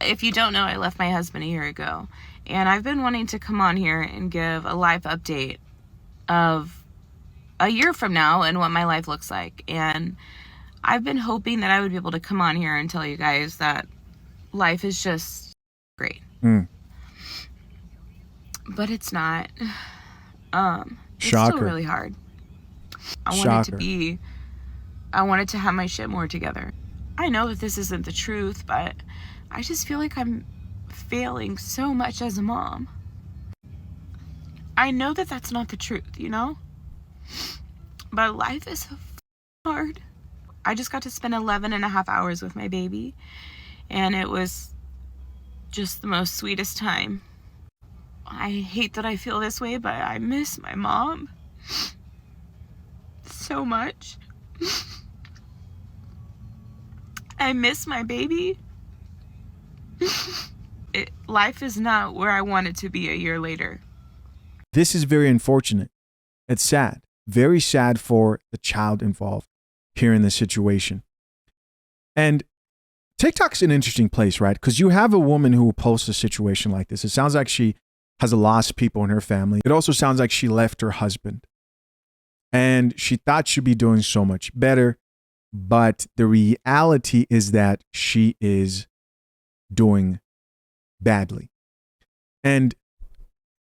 If you don't know, I left my husband a year ago, and I've been wanting to come on here and give a life update of a year from now and what my life looks like. And I've been hoping that I would be able to come on here and tell you guys that life is just great. But it's not. It's still really hard. I wanted to have my shit more together. I know that this isn't the truth, but I just feel like I'm failing so much as a mom. I know that that's not the truth, you know? But life is so hard. I just got to spend 11 and a half hours with my baby, and it was just the most sweetest time. I hate that I feel this way, but I miss my mom so much. I miss my baby. Life is not where I want it to be a year later. This is very unfortunate. It's sad. Very sad for the child involved here in this situation. And TikTok's an interesting place, right? Because you have a woman who will post a situation like this. It sounds like she has lost people in her family. It also sounds like she left her husband. And she thought she'd be doing so much better. But the reality is that she is doing badly. And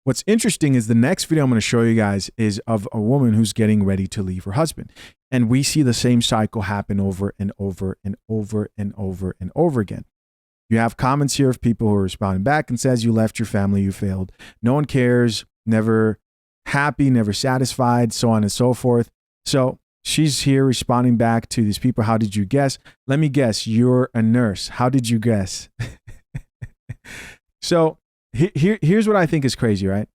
what's interesting is the next video I'm going to show you guys is of a woman who's getting ready to leave her husband. And we see the same cycle happen over and over and over and over and over again. You have comments here of people who are responding back and says, you left your family, you failed. No one cares, never happy, never satisfied, so on and so forth. So she's here responding back to these people. How did you guess? Let me guess, you're a nurse. How did you guess? So here's what I think is crazy, right?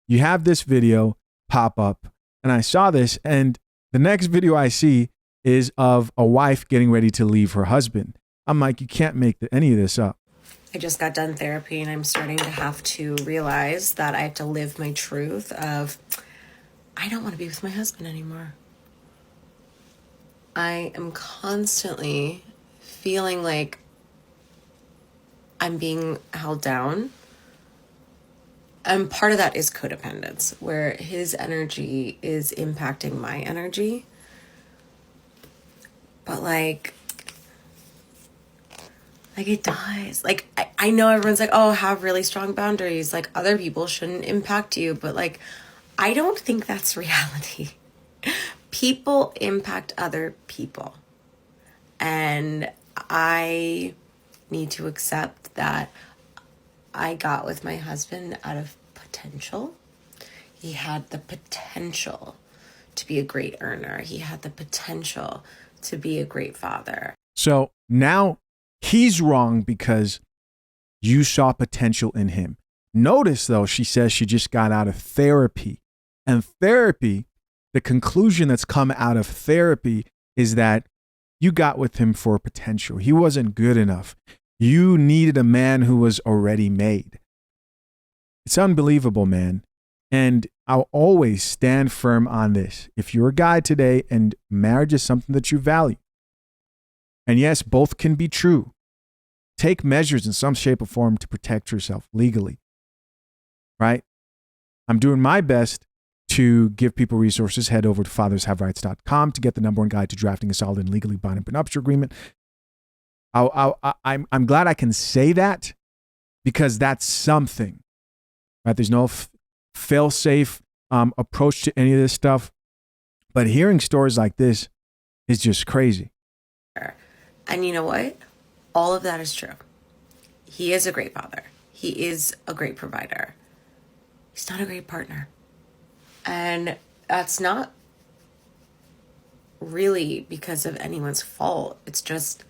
You have this video pop up, and I saw this, and the next video I see is of a wife getting ready to leave her husband. I'm like, you can't make any of this up. I just got done therapy, and I'm starting to have to realize that I have to live my truth of, I don't want to be with my husband anymore. I am constantly feeling like I'm being held down. And part of that is codependence, where his energy is impacting my energy. But like it does. Like, I know everyone's like, oh, have really strong boundaries. Like, other people shouldn't impact you. But like, I don't think that's reality. People impact other people. And I need to accept that I got with my husband out of potential. He had the potential to be a great earner. He had the potential to be a great father. So now he's wrong because you saw potential in him. Notice, though, she says she just got out of therapy. And therapy, the conclusion that's come out of therapy is that you got with him for potential. He wasn't good enough. You needed a man who was already made. It's unbelievable, man. And I'll always stand firm on this. If you're a guy today and marriage is something that you value, and yes, both can be true, take measures in some shape or form to protect yourself legally, right? I'm doing my best to give people resources. Head over to fathershaverights.com to get the #1 guide to drafting a solid and legally binding prenuptial agreement. I'm glad I can say that because that's something, right? There's no fail-safe approach to any of this stuff. But hearing stories like this is just crazy. And you know what? All of that is true. He is a great father. He is a great provider. He's not a great partner. And that's not really because of anyone's fault. It's just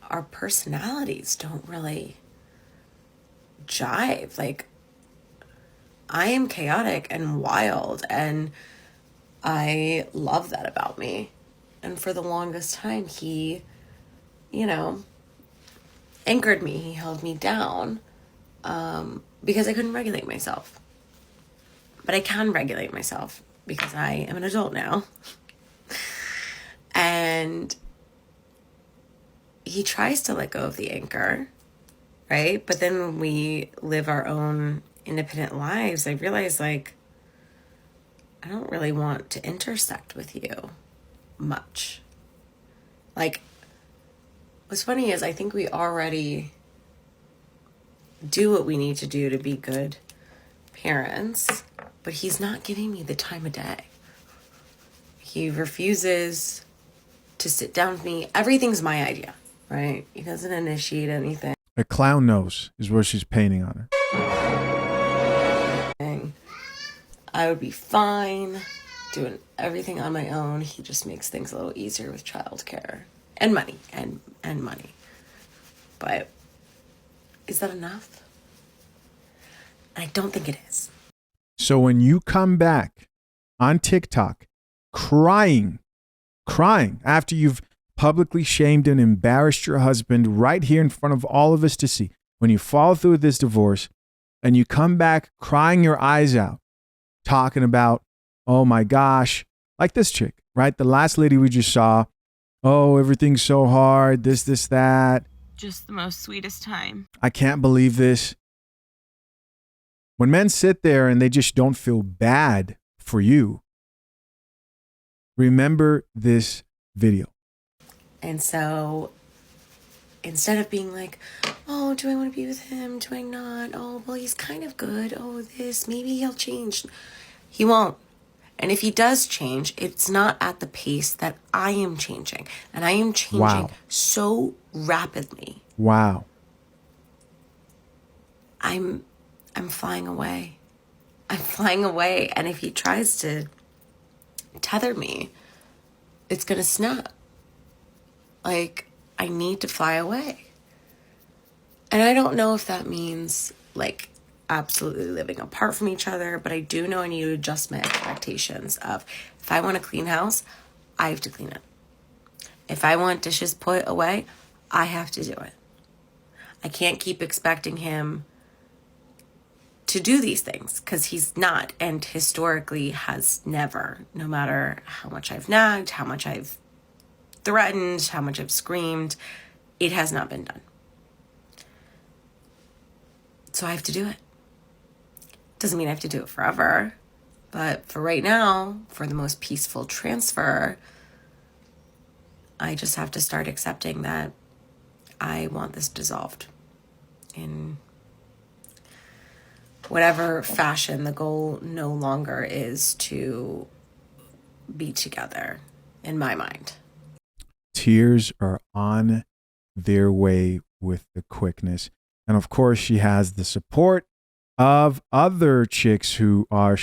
our personalities don't really jive. Like, I am chaotic and wild, and I love that about me. And for the longest time, he, anchored me. He held me down because I couldn't regulate myself. But I can regulate myself because I am an adult now. And he tries to let go of the anchor, right? But then when we live our own independent lives, I realize like I don't really want to intersect with you much. Like, what's funny is I think we already do what we need to do to be good parents, but he's not giving me the time of day. He refuses to sit down with me. Everything's my idea, right? He doesn't initiate anything. A clown nose is what she's painting on her. I would be fine doing everything on my own. He just makes things a little easier with childcare and money and money. But is that enough? I don't think it is. So when you come back on TikTok crying after you've publicly shamed and embarrassed your husband right here in front of all of us to see, when you follow through with this divorce and you come back crying your eyes out, talking about, oh my gosh, like this chick, right? The last lady we just saw, oh, everything's so hard, this, that. Just the most sweetest time. I can't believe this. When men sit there and they just don't feel bad for you, remember this video. And so instead of being like, oh, do I want to be with him? Do I not? Oh, well, he's kind of good. Oh, this, maybe he'll change. He won't. And if he does change, it's not at the pace that I am changing. And I am changing so rapidly. Wow. I'm flying away. I'm flying away. And if he tries to tether me, it's going to snap. Like, I need to fly away. And I don't know if that means, like, absolutely living apart from each other, but I do know I need to adjust my expectations of if I want a clean house, I have to clean it. If I want dishes put away, I have to do it. I can't keep expecting him to do these things because he's not, and historically has never, no matter how much I've nagged, how much I've threatened, how much I've screamed, it has not been done. So I have to do it. Doesn't mean I have to do it forever, but for right now, for the most peaceful transfer, I just have to start accepting that I want this dissolved in whatever fashion. The goal no longer is to be together, in my mind. Tears are on their way with the quickness. And of course, she has the support of other chicks who are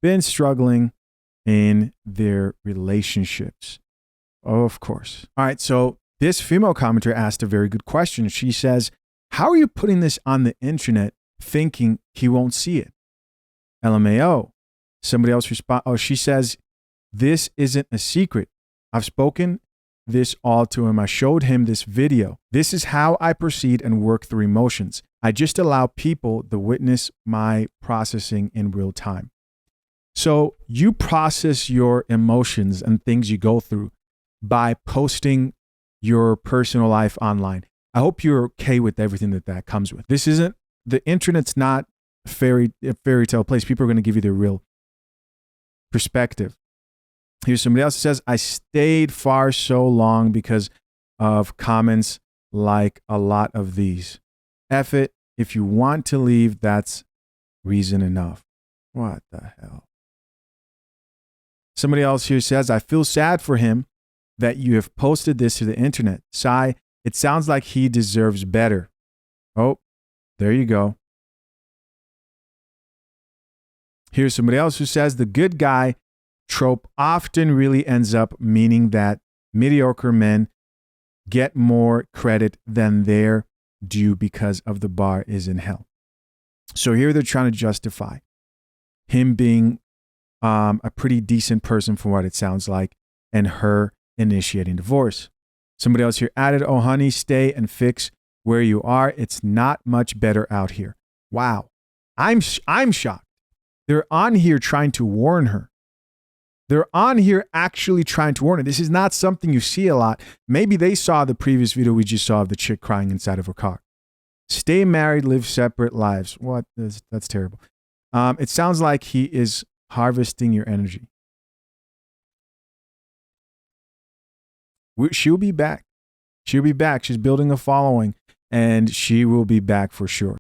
been struggling in their relationships. Of course. All right. So this female commenter asked a very good question. She says, how are you putting this on the internet thinking he won't see it? LMAO. Somebody else respond. Oh, she says, this isn't a secret. I've spoken this all to him. I showed him this video. This is how I proceed and work through emotions. I just allow people to witness my processing in real time. So you process your emotions and things you go through by posting your personal life online. I hope you're okay with everything that comes with. This isn't, the internet's not a fairy tale place. People are going to give you the real perspective. Here's somebody else who says, I stayed far so long because of comments like a lot of these. F it. If you want to leave, that's reason enough. What the hell? Somebody else here says, I feel sad for him that you have posted this to the internet. Sigh, it sounds like he deserves better. Oh, there you go. Here's somebody else who says, the good guy trope often really ends up meaning that mediocre men get more credit than they're due because of the bar is in hell. So here they're trying to justify him being a pretty decent person from what it sounds like and her initiating divorce. Somebody else here added, oh honey, stay and fix where you are. It's not much better out here. Wow. I'm shocked. They're on here trying to warn her. They're on here actually trying to warn her. This is not something you see a lot. Maybe they saw the previous video we just saw of the chick crying inside of her car. Stay married, live separate lives. What? That's terrible. It sounds like he is harvesting your energy. She'll be back. She'll be back. She's building a following, and she will be back for sure.